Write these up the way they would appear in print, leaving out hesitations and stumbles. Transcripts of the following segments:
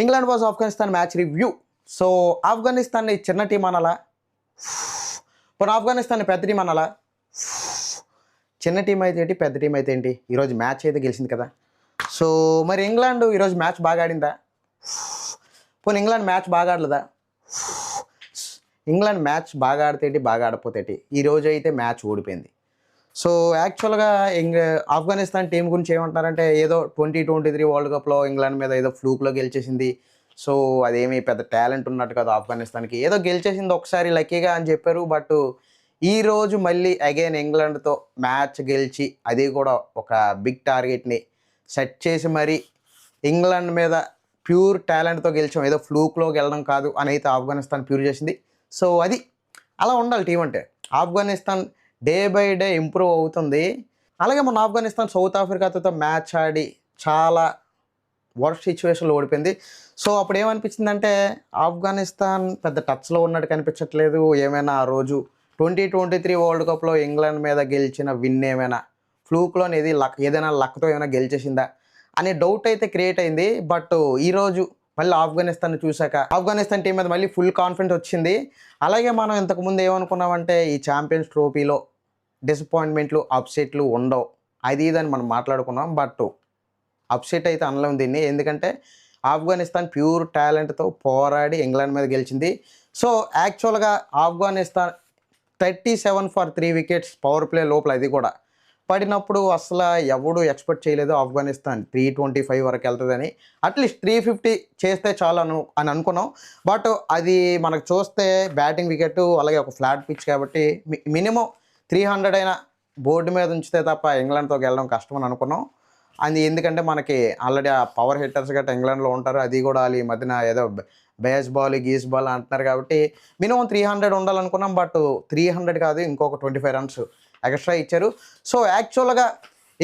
England was Afghanistan match review. So ఆఫ్ఘనిస్తాన్ని చిన్న team అనాలా, పోనీ ఆఫ్ఘనిస్తాన్ని పెద్ద టీం అనాలా? చిన్న టీం అయితే ఏంటి, పెద్ద టీం అయితే ఏంటి, ఈరోజు మ్యాచ్ అయితే గెలిచింది కదా. సో మరి ఇంగ్లాండ్ ఈరోజు మ్యాచ్ బాగా ఆడిందా? పోనీ ఇంగ్లాండ్ మ్యాచ్ బాగా ఆడలేదా? ఇంగ్లాండ్ మ్యాచ్ బాగా ఆడితే ఏంటి, బాగా ఆడపోతే ఏంటి, ఈరోజు అయితే మ్యాచ్ ఓడిపోయింది. సో యాక్చువల్గా ఆఫ్ఘనిస్తాన్ టీం గురించి ఏమంటారంటే, ఏదో 2023 వరల్డ్ కప్లో ఇంగ్లాండ్ మీద ఏదో ఫ్లూక్లో గెలిచేసింది. సో అదేమీ పెద్ద టాలెంట్ ఉన్నట్టు కాదు ఆఫ్ఘనిస్తాన్కి, ఏదో గెలిచేసింది ఒకసారి లక్కీగా అని చెప్పారు. బట్ ఈరోజు మళ్ళీ అగైన్ ఇంగ్లాండ్తో మ్యాచ్ గెలిచి, అది కూడా ఒక బిగ్ టార్గెట్ని సెట్ చేసి మరి ఇంగ్లాండ్ మీద ప్యూర్ టాలెంట్తో గెలిచాం, ఏదో ఫ్లూక్లో గెలడం కాదు అని అయితే ఆఫ్ఘనిస్తాన్ ప్యూర్ చేసింది. సో అది అలా ఉండాలి టీం అంటే. Afghanistan day by day improve అవుతుంది. అలాగే మన ఆఫ్ఘనిస్తాన్ సౌత్ ఆఫ్రికాతో మ్యాచ్ ఆడి చాలా వర్స్ట్ సిచ్యువేషన్లో ఓడిపోయింది. సో అప్పుడు ఏమనిపించిందంటే, ఆఫ్ఘనిస్తాన్ పెద్ద టచ్లో ఉన్నట్టు కనిపించట్లేదు. ఏమైనా ఆ రోజు 2023 వరల్డ్ కప్లో ఇంగ్లాండ్ మీద గెలిచిన విన్ ఏమైనా ఫ్లూక్లోని ఏదైనా లక్తో ఏమైనా గెలిచేసిందా అనే డౌట్ అయితే క్రియేట్ అయింది. బట్ ఈరోజు మళ్ళీ ఆఫ్ఘనిస్తాన్ చూశాక ఆఫ్ఘనిస్తాన్ టీం మీద మళ్ళీ ఫుల్ కాన్ఫిడెంట్ వచ్చింది. అలాగే మనం ఇంతకుముందు ఏమనుకున్నామంటే, ఈ ఛాంపియన్స్ ట్రోఫీలో డిసప్పాయింట్మెంట్లు, అప్సెట్లు ఉండవు, అది ఇదని మనం మాట్లాడుకున్నాం. బట్ అప్సెట్ అయితే అనలేము దీన్ని, ఎందుకంటే ఆఫ్ఘనిస్తాన్ ప్యూర్ టాలెంట్తో పోరాడి ఇంగ్లాండ్ మీద గెలిచింది. సో యాక్చువల్గా Afghanistan 37 for 3 wickets power play లోపల అది కూడా పడినప్పుడు అసలు ఎవడు ఎక్స్పెక్ట్ చేయలేదు ఆఫ్ఘనిస్తాన్ 325 వరకు వెళ్తుందని. అట్లీస్ట్ 350 చేస్తే చాలు అని అనుకున్నాం. బట్ అది మనకు చూస్తే బ్యాటింగ్ వికెట్, అలాగే ఒక ఫ్లాట్ పిచ్ కాబట్టి మినిమం 300 అయినా బోర్డు మీద ఉంచితే తప్ప ఇంగ్లాండ్తో గెలడం కష్టం అని అనుకున్నాం. అది ఎందుకంటే మనకి ఆల్రెడీ ఆ పవర్ హిట్టర్స్ గట్రా ఇంగ్లాండ్లో ఉంటారు, అది కూడా వాళ్ళు ఈ మధ్యన ఏదో బేస్ బాల్ గీస్ బాల్ అంటున్నారు కాబట్టి మినిమం 300 ఉండాలనుకున్నాం. బట్ 300 కాదు, ఇంకొక 25 రన్స్ ఎక్స్ట్రా ఇచ్చారు. సో యాక్చువల్గా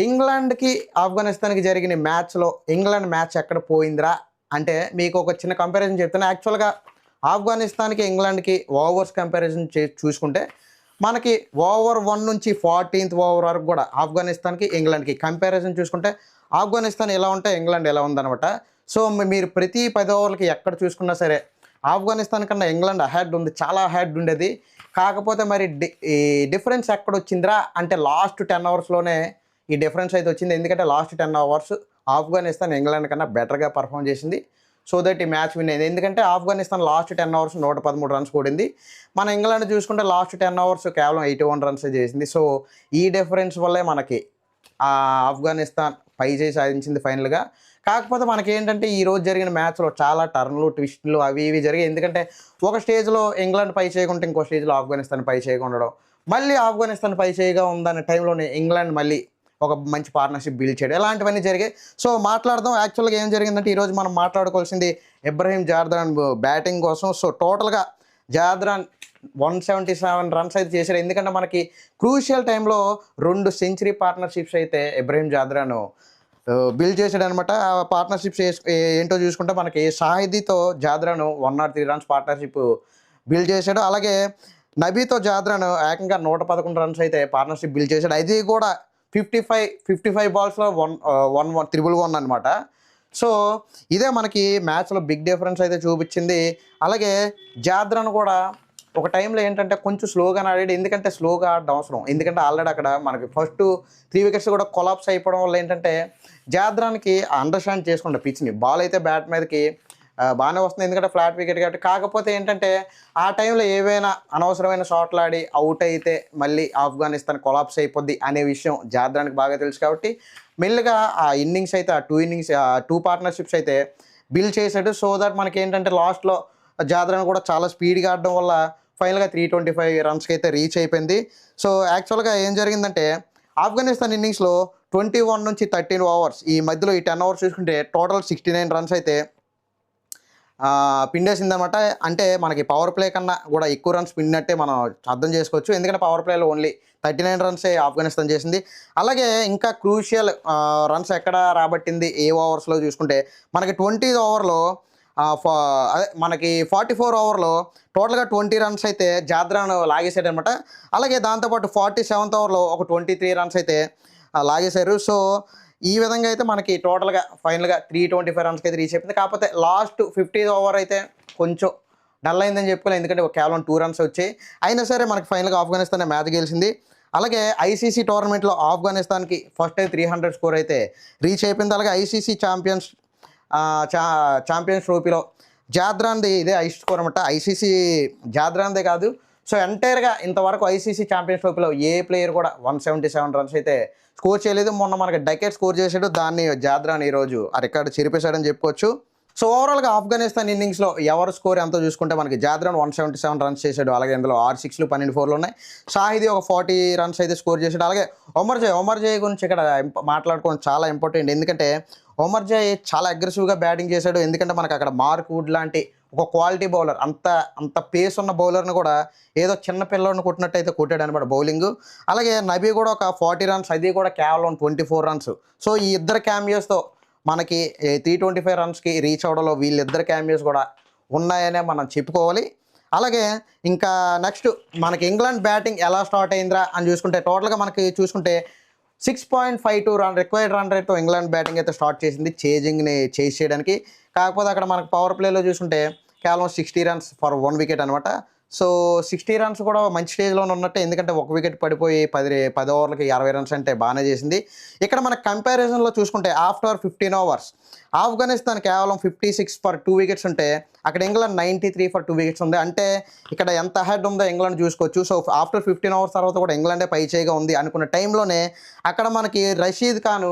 ఇంగ్లాండ్కి ఆఫ్ఘనిస్తాన్కి జరిగిన మ్యాచ్లో ఇంగ్లాండ్ మ్యాచ్ ఎక్కడ పోయిందిరా అంటే, మీకు ఒక చిన్న కంపారిజన్ చెప్తాను. యాక్చువల్గా ఆఫ్ఘనిస్తాన్కి ఇంగ్లాండ్కి ఓవర్స్ కంపారిజన్ చూసుకుంటే, మనకి ఓవర్ 1 నుంచి 14th ఓవర్ వరకు కూడా ఆఫ్ఘనిస్తాన్కి ఇంగ్లాండ్కి కంపారిజన్ చూసుకుంటే, ఆఫ్ఘనిస్తాన్ ఎలా ఉంటే ఇంగ్లాండ్ ఎలా ఉందన్నమాట. సో మీరు ప్రతి 10 ఓవర్లకి ఎక్కడ చూసుకున్నా సరే ఆఫ్ఘనిస్తాన్ కన్నా ఇంగ్లాండ్ అహెడ్ ఉంది, చాలా అహెడ్ ఉండేది. కాకపోతే మరి ఈ డిఫరెన్స్ ఎక్కడ వచ్చిందిరా అంటే, లాస్ట్ 10 అవర్స్లోనే ఈ డిఫరెన్స్ అయితే వచ్చింది. ఎందుకంటే లాస్ట్ 10 అవర్స్ ఆఫ్ఘనిస్తాన్ ఇంగ్లాండ్ కన్నా బెటర్గా పర్ఫామ్ చేసింది. సో దట్ ఈ మ్యాచ్ విన్ అయింది. ఎందుకంటే ఆఫ్ఘనిస్తాన్ లాస్ట్ 10 అవర్స్ 113 రన్స్ కూడింది. మన ఇంగ్లాండ్ చూసుకుంటే లాస్ట్ 10 అవర్స్ కేవలం 81 రన్సే చేసింది. సో ఈ డిఫరెన్స్ వల్లే మనకి ఆఫ్ఘనిస్తాన్ పై చేయి సాధించింది ఫైనల్గా. కాకపోతే మనకేంటంటే, ఈరోజు జరిగిన మ్యాచ్లో చాలా టర్న్లు, ట్విస్టులు అవి ఇవి జరిగాయి. ఎందుకంటే ఒక స్టేజ్లో ఇంగ్లాండ్ పై చేయకుంటే ఇంకో స్టేజ్లో ఆఫ్ఘనిస్తాన్ పై చేయకుండా ఉండడం, మళ్ళీ ఆఫ్ఘనిస్తాన్ పై చేయగా ఉందనే టైంలోనే ఇంగ్లాండ్ మళ్ళీ ఒక మంచి పార్ట్నర్షిప్ బిల్డ్ చేయడం, ఇలాంటివన్నీ జరిగాయి. సో మాట్లాడదాం. యాక్చువల్గా ఏం జరిగిందంటే, ఈరోజు మనం మాట్లాడుకోవాల్సింది ఇబ్రహీం జార్దాన్ బ్యాటింగ్ కోసం. సో టోటల్గా జార్దాన్ 177 రన్స్ అయితే చేశాడు. ఎందుకంటే మనకి క్రూషియల్ టైంలో 2 సెంచరీ పార్ట్నర్షిప్స్ అయితే ఇబ్రహీం జార్దాన్ బిల్డ్ చేశాడు అనమాట. ఆ పార్ట్నర్షిప్స్ ఏంటో చూసుకుంటే, మనకి షాహిదీతో జార్దాన్ 103 రన్స్ పార్ట్నర్షిప్ బిల్డ్ చేశాడు. అలాగే నబీతో జార్దాన్ ఏకంగా 111 రన్స్ అయితే పార్ట్నర్షిప్ బిల్డ్ చేశాడు. అది కూడా 55 బాల్స్లో 111 అనమాట. సో ఇదే మనకి మ్యాచ్లో బిగ్ డిఫరెన్స్ అయితే చూపించింది. అలాగే జార్దాన్ కూడా ఒక టైంలో ఏంటంటే కొంచెం స్లోగా ఆడాడు. ఎందుకంటే స్లోగా ఆడడం అవసరం, ఎందుకంటే ఆల్రెడీ అక్కడ మనకి ఫస్ట్ 3 వికెట్స్ కూడా కొలాప్స్ అయిపోవడం వల్ల ఏంటంటే జార్దాన్కి అండర్స్టాండ్ చేసుకుంటే పిచ్ని, బాల్ అయితే బ్యాట్ మీదకి బాగానే వస్తుంది, ఎందుకంటే ఫ్లాట్ వికెట్ కాబట్టి. కాకపోతే ఏంటంటే ఆ టైంలో ఏవైనా అనవసరమైన షాట్లు ఆడి అవుట్ అయితే మళ్ళీ ఆఫ్ఘనిస్తాన్ కొలాప్స్ అయిపోద్ది అనే విషయం జార్దాన్కి బాగా తెలుసు. కాబట్టి మెల్లిగా ఆ ఇన్నింగ్స్ అయితే ఆ 2 పార్ట్నర్షిప్స్ అయితే బిల్డ్ చేశాడు. సో దట్ మనకి ఏంటంటే లాస్ట్లో జార్దాన్ కూడా చాలా స్పీడ్గా ఆడడం వల్ల ఫైనల్గా 325 రన్స్కి అయితే రీచ్ అయిపోయింది. సో యాక్చువల్గా ఏం జరిగిందంటే, ఆఫ్ఘనిస్తాన్ ఇన్నింగ్స్లో 21 నుంచి 13 ఓవర్స్ ఈ మధ్యలో ఈ 10 ఓవర్స్ చూసుకుంటే టోటల్ 69 రన్స్ అయితే పిండేసిందనమాట. అంటే మనకి పవర్ ప్లే కన్నా కూడా ఎక్కువ రన్స్ పిండినట్టే మనం అర్థం చేసుకోవచ్చు. ఎందుకంటే పవర్ ప్లేలో ఓన్లీ 39 రన్సే ఆఫ్ఘనిస్తాన్ చేసింది. అలాగే ఇంకా క్రూషియల్ రన్స్ ఎక్కడ రాబట్టింది ఏ ఓవర్స్లో చూసుకుంటే, మనకి 20 ఓవర్లో అదే మనకి 44 ఓవర్లో టోటల్గా 20 రన్స్ అయితే జార్దాన్ లాగేసాడు అనమాట. అలాగే దాంతోపాటు 47th ఓవర్లో ఒక 23 రన్స్ అయితే లాగేశారు. సో ఈ విధంగా అయితే మనకి టోటల్గా ఫైనల్గా 325 రన్స్కి అయితే రీచ్ అయిపోయింది. కాకపోతే లాస్ట్ 50th ఓవర్ అయితే కొంచెం డల్ అయిందని చెప్పుకోవాలి, ఎందుకంటే కేవలం 2 రన్స్ వచ్చాయి. అయినా సరే మనకి ఫైనల్గా ఆఫ్ఘనిస్తాన్ మ్యాచ్ గెలిచింది. అలాగే ఐసీసీ టోర్నమెంట్లో ఆఫ్ఘనిస్తాన్కి ఫస్ట్ టైం 300 స్కోర్ అయితే రీచ్ అయిపోయింది. అలాగే ఐసీసీ ఛాంపియన్స్ ట్రోఫీలో జాద్రాన్ది ఇదే హైయెస్ట్ స్కోర్ అనమాట. ఐసీసీ జాద్రాన్దే కాదు, సో ఎంటైర్గా ఇంతవరకు ఐసీసీ ఛాంపియన్స్ ట్రోఫీలో ఏ ప్లేయర్ కూడా 177 రన్స్ అయితే స్కోర్ చేయలేదు. మొన్న మనకి డకెట్ స్కోర్ చేశాడు, దాన్ని జాద్రాన్ ఈరోజు ఆ రికార్డు చెరిపేశాడని చెప్పుకోవచ్చు. సో ఓవరాల్గా ఆఫ్ఘనిస్తాన్ ఇన్నింగ్స్లో ఎవరు స్కోర్ ఎంతో చూసుకుంటే మనకి జాద్రాన్ 177 రన్స్ చేశాడు. అలాగే ఇందులో 6 6లు 12 4లు ఉన్నాయి. షాహిదీ ఒక 40 రన్స్ అయితే స్కోర్ చేశాడు. అలాగే ఒమర్ జై గురించి ఇక్కడ మాట్లాడుకోవడం చాలా ఇంపార్టెంట్, ఎందుకంటే ఒమర్ జై చాలా అగ్రెసివ్గా బ్యాటింగ్ చేశాడు. ఎందుకంటే మనకు అక్కడ మార్క్ వుడ్ లాంటి ఒక క్వాలిటీ బౌలర్, అంత పేస్ ఉన్న బౌలర్ని కూడా ఏదో చిన్న పిల్లలను కొట్టినట్టు అయితే కొట్టాడు అనమాట బౌలింగ్. అలాగే నబీ కూడా ఒక 40 రన్స్, అది కూడా కేవలం 24 రన్స్. సో ఈ ఇద్దరు క్యామియోస్తో మనకి 325 రన్స్కి రీచ్ అవడంలో వీళ్ళిద్దరు క్యామియోస్ కూడా ఉన్నాయనే మనం చెప్పుకోవాలి. అలాగే ఇంకా నెక్స్ట్ మనకి ఇంగ్లాండ్ బ్యాటింగ్ ఎలా స్టార్ట్ అయిందిరా అని చూసుకుంటే టోటల్గా మనకి చూసుకుంటే 6.52 రన్ రిక్వైర్డ్ రన్ రేట్తో ఇంగ్లాండ్ బ్యాటింగ్ అయితే స్టార్ట్ చేసింది చేజింగ్ని చేజ్ చేయడానికి. కాకపోతే అక్కడ మనకు పవర్ ప్లేలో చూసుకుంటే కేవలం 60 రన్స్ ఫర్ 1 వికెట్ అనమాట. సో 60 రన్స్ కూడా మంచి స్టేజ్లో ఉన్నట్టే, ఎందుకంటే 1 వికెట్ పడిపోయి 10 ఓవర్లకి 60 రన్స్ అంటే బాగానే చేసింది. ఇక్కడ మన కంపారిజన్లో చూసుకుంటే ఆఫ్టర్ 15 ఓవర్స్ ఆఫ్ఘనిస్తాన్ కేవలం 56 ఫర్ 2 వికెట్స్ ఉంటే అక్కడ ఇంగ్లాండ్ 93 ఫర్ 2 వికెట్స్ ఉంది. అంటే ఇక్కడ ఎంత హెడ్ ఉందో ఇంగ్లాండ్ చూసుకోవచ్చు. సో ఆఫ్టర్ 15 ఓవర్స్ తర్వాత కూడా ఇంగ్లాండే పై చేయిగా ఉంది అనుకున్న టైంలోనే అక్కడ మనకి రషీద్ ఖాన్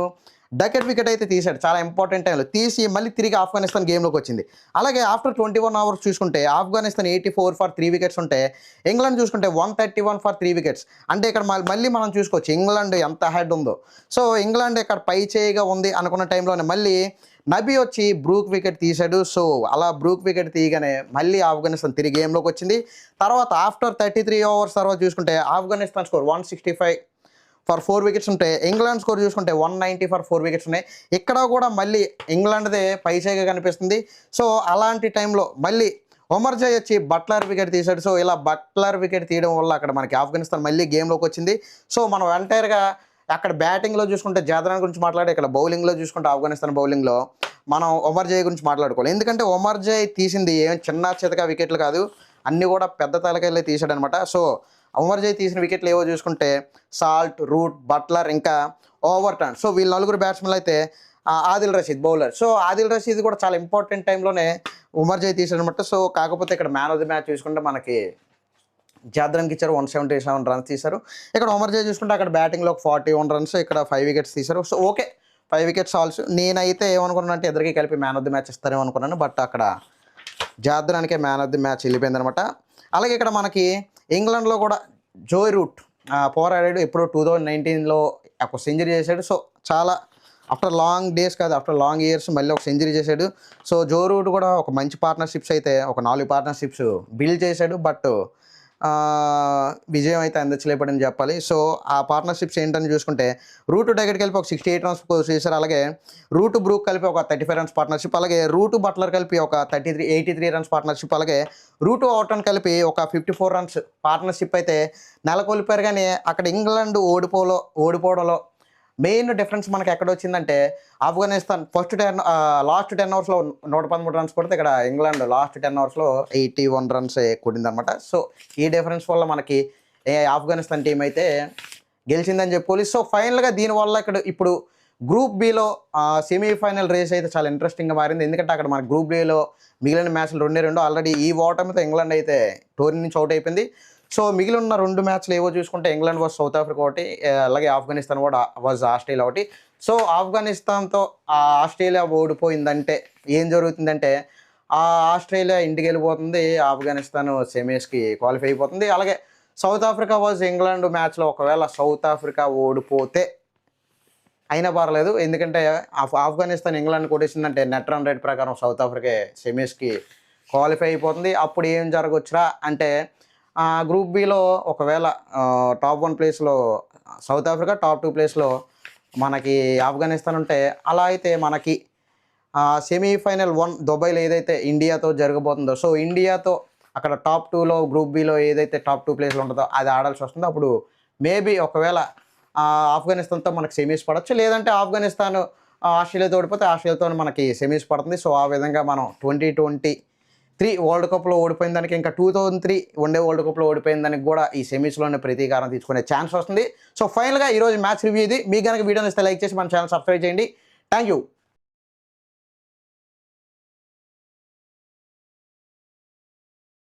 డకెట్ వికెట్ అయితే తీశాడు, చాలా ఇంపార్టెంట్ టైంలో తీసి మళ్ళీ తిరిగి ఆఫ్ఘనిస్తాన్ గేమ్లోకి వచ్చింది. అలాగే ఆఫ్టర్ 21 అవర్స్ చూసుకుంటే ఆఫ్ఘనిస్తాన్ 84 ఫర్ 3 వికెట్స్ ఉంటే ఇంగ్లాండ్ చూసుకుంటే 131 ఫర్ 3 వికెట్స్. అంటే ఇక్కడ మళ్ళీ మనం చూసుకోవచ్చు ఇంగ్లాండ్ ఎంత హెడ్ ఉందో. సో ఇంగ్లాండ్ ఇక్కడ పై చేయిగా ఉంది అనుకున్న టైంలోనే మళ్ళీ నబీ వచ్చి బ్రూక్ వికెట్ తీశాడు. సో అలా బ్రూక్ వికెట్ తీయగానే మళ్ళీ ఆఫ్ఘనిస్తాన్ తిరిగి గేమ్లోకి వచ్చింది. తర్వాత ఆఫ్టర్ 33 ఓవర్స్ తర్వాత చూసుకుంటే ఆఫ్ఘనిస్తాన్ స్కోర్ 165 ఫర్ 4 వికెట్స్ ఉంటే ఇంగ్లాండ్ స్కోర్ చూసుకుంటే 190 ఫర్ 4 వికెట్స్ ఉన్నాయి. ఇక్కడ కూడా మళ్ళీ ఇంగ్లాండ్దే పైచేగా కనిపిస్తుంది. సో అలాంటి టైంలో మళ్ళీ ఒమర్ జై వచ్చి బట్లర్ వికెట్ తీశాడు. సో ఇలా బట్లర్ వికెట్ తీయడం వల్ల అక్కడ మనకి ఆఫ్ఘనిస్తాన్ మళ్ళీ గేమ్లోకి వచ్చింది. సో మనం ఎంటైర్గా అక్కడ బ్యాటింగ్లో చూసుకుంటే జాద్రాన్ గురించి మాట్లాడే, ఇక్కడ బౌలింగ్లో చూసుకుంటే ఆఫ్ఘనిస్తాన్ బౌలింగ్లో మనం ఒమర్ జై గురించి మాట్లాడుకోవాలి. ఎందుకంటే ఒమర్ జై తీసింది ఏం చిన్న చితక వికెట్లు కాదు, అన్నీ కూడా పెద్ద తలకాయలే తీశాడు అనమాట. సో ఒమర్ జై తీసిన వికెట్లు ఏవో చూసుకుంటే సాల్ట్, రూట్, బట్లర్, ఇంకా ఓవర్టర్న్. సో వీళ్ళు 4 బ్యాట్స్మెన్లు అయితే ఆదిల్ రషీద్ బౌలర్. సో ఆదిల్ రషీద్ కూడా చాలా ఇంపార్టెంట్ టైంలోనే ఒమర్ జై తీశాడు అనమాట. సో కాకపోతే ఇక్కడ మ్యాన్ ఆఫ్ ది మ్యాచ్ చూసుకుంటే మనకి జాద్రాన్కి ఇచ్చారు, 177 రన్స్ తీశారు. ఇక్కడ ఒమర్ జై చూసుకుంటే అక్కడ బ్యాటింగ్లో ఒక 41 రన్స్, ఇక్కడ 5 వికెట్స్ తీశారు. So okay, 5 wickets also. నేనైతే ఏమనుకున్నాను అంటే ఇద్దరికి కలిపి మ్యాన్ ఆఫ్ ది మ్యాచ్ ఇస్తారేమో అనుకున్నాను, బట్ అక్కడ జాద్రాన్కే మ్యాన్ ఆఫ్ ది మ్యాచ్ వెళ్ళిపోయిందనమాట. అలాగే ఇక్కడ మనకి ఇంగ్లాండ్లో కూడా జోయ్ రూట్ పోరాడాడు. ఎప్పుడో 2019లో ఒక సెంచరీ చేశాడు. సో చాలా ఆఫ్టర్ లాంగ్ డేస్ కాదు, ఆఫ్టర్ లాంగ్ ఇయర్స్ మళ్ళీ ఒక సెంచరీ చేశాడు. సో జో రూట్ కూడా ఒక మంచి పార్ట్నర్షిప్స్ అయితే ఒక 4 పార్ట్నర్షిప్స్ బిల్డ్ చేశాడు, బట్ విజయం అయితే అందచ్చలేపడని చెప్పాలి. సో ఆ పార్ట్నర్షిప్స్ ఏంటని చూసుకుంటే రూట్ డెగెట్ కలిపి ఒక 68 రన్స్ చేశారు. అలాగే రూట్ బ్రూక్ కలిపి ఒక 35 రన్స్ పార్ట్నర్షిప్, అలాగే రూట్ బట్లర్ కలిపి ఒక 83 రన్స్ పార్ట్నర్షిప్, అలాగే రూట్ ఓవర్టన్ కలిపి ఒక 54 రన్స్ పార్ట్నర్షిప్ అయితే నెలకొల్పారు. కానీ అక్కడ ఇంగ్లాండ్ ఓడిపోవడంలో మెయిన్ డిఫరెన్స్ మనకి ఎక్కడ వచ్చిందంటే ఆఫ్ఘనిస్తాన్ లాస్ట్ 10 ఓవర్స్లో 113 రన్స్ కొడితే ఇక్కడ ఇంగ్లాండ్ లాస్ట్ 10 ఓవర్స్లో 81 రన్స్ కొట్టిందనమాట. సో ఈ డిఫరెన్స్ వల్ల మనకి ఆఫ్ఘనిస్తాన్ టీం అయితే గెలిచిందని చెప్పుకోవాలి. సో ఫైనల్గా దీనివల్ల ఇప్పుడు గ్రూప్ బిలో సెమీఫైనల్ రేస్ అయితే చాలా ఇంట్రెస్టింగ్గా మారింది. ఎందుకంటే అక్కడ మన గ్రూప్ బిలో మిగిలిన మ్యాచ్లు 2 ఆల్రెడీ ఈ ఓటమితో ఇంగ్లాండ్ అయితే టోర్నీ నుంచి అవుట్ అయిపోయింది. సో మిగిలి ఉన్న 2 మ్యాచ్లు ఏవో చూసుకుంటే ఇంగ్లాండ్ వర్సెస్ సౌత్ ఆఫ్రికా ఒకటి, అలాగే ఆఫ్ఘనిస్తాన్ కూడా వర్సెస్ ఆస్ట్రేలియా ఒకటి. సో ఆఫ్ఘనిస్తాన్తో ఆస్ట్రేలియా ఓడిపోయిందంటే ఏం జరుగుతుందంటే ఆస్ట్రేలియా ఇంటికి వెళ్ళిపోతుంది, ఆఫ్ఘనిస్తాన్ సెమీస్కి క్వాలిఫై అయిపోతుంది. అలాగే సౌత్ ఆఫ్రికా వర్సెస్ ఇంగ్లాండ్ మ్యాచ్లో ఒకవేళ సౌత్ ఆఫ్రికా ఓడిపోతే అయినా పర్లేదు, ఎందుకంటే ఆఫ్ఘనిస్తాన్ ఇంగ్లాండ్ కొట్టేసిందంటే నెట్ రన్ రేట్ ప్రకారం సౌత్ ఆఫ్రికా సెమీస్కి క్వాలిఫై అయిపోతుంది. అప్పుడు ఏం జరగవచ్చురా అంటే గ్రూప్ బిలో ఒకవేళ టాప్ 1 ప్లేస్లో సౌత్ ఆఫ్రికా, టాప్ 2 ప్లేస్లో మనకి ఆఫ్ఘనిస్తాన్ ఉంటే, అలా అయితే మనకి సెమీఫైనల్ 1 దుబాయ్లో ఏదైతే ఇండియాతో జరగబోతుందో, సో ఇండియాతో అక్కడ టాప్ 2లో గ్రూప్ బిలో ఏదైతే టాప్ 2 ప్లేస్లో ఉంటుందో అది ఆడాల్సి వస్తుందో, అప్పుడు మేబీ ఒకవేళ ఆఫ్ఘనిస్తాన్తో మనకు సెమీస్ పడవచ్చు, లేదంటే ఆఫ్ఘనిస్తాన్ ఆస్ట్రేలియాతో ఓడిపోతే ఆస్ట్రేలియాతో మనకి సెమీస్ పడుతుంది. సో ఆ విధంగా మనం 2023 వరల్డ్ కప్లో ఓడిపోయిన దానికి, ఇంకా 2003 వన్డే వరల్డ్ కప్లో ఓడిపోయిన దానికి కూడా ఈ సెమీస్లోనే ప్రతీకారం తీసుకునే ఛాన్స్ వస్తుంది. సో ఫైనల్గా ఈరోజు మ్యాచ్ రివ్యూ ఇది. మీకు కనుక వీడియో ఇస్తే లైక్ చేసి మన ఛానల్ సబ్స్క్రైబ్ చేయండి. Thank you.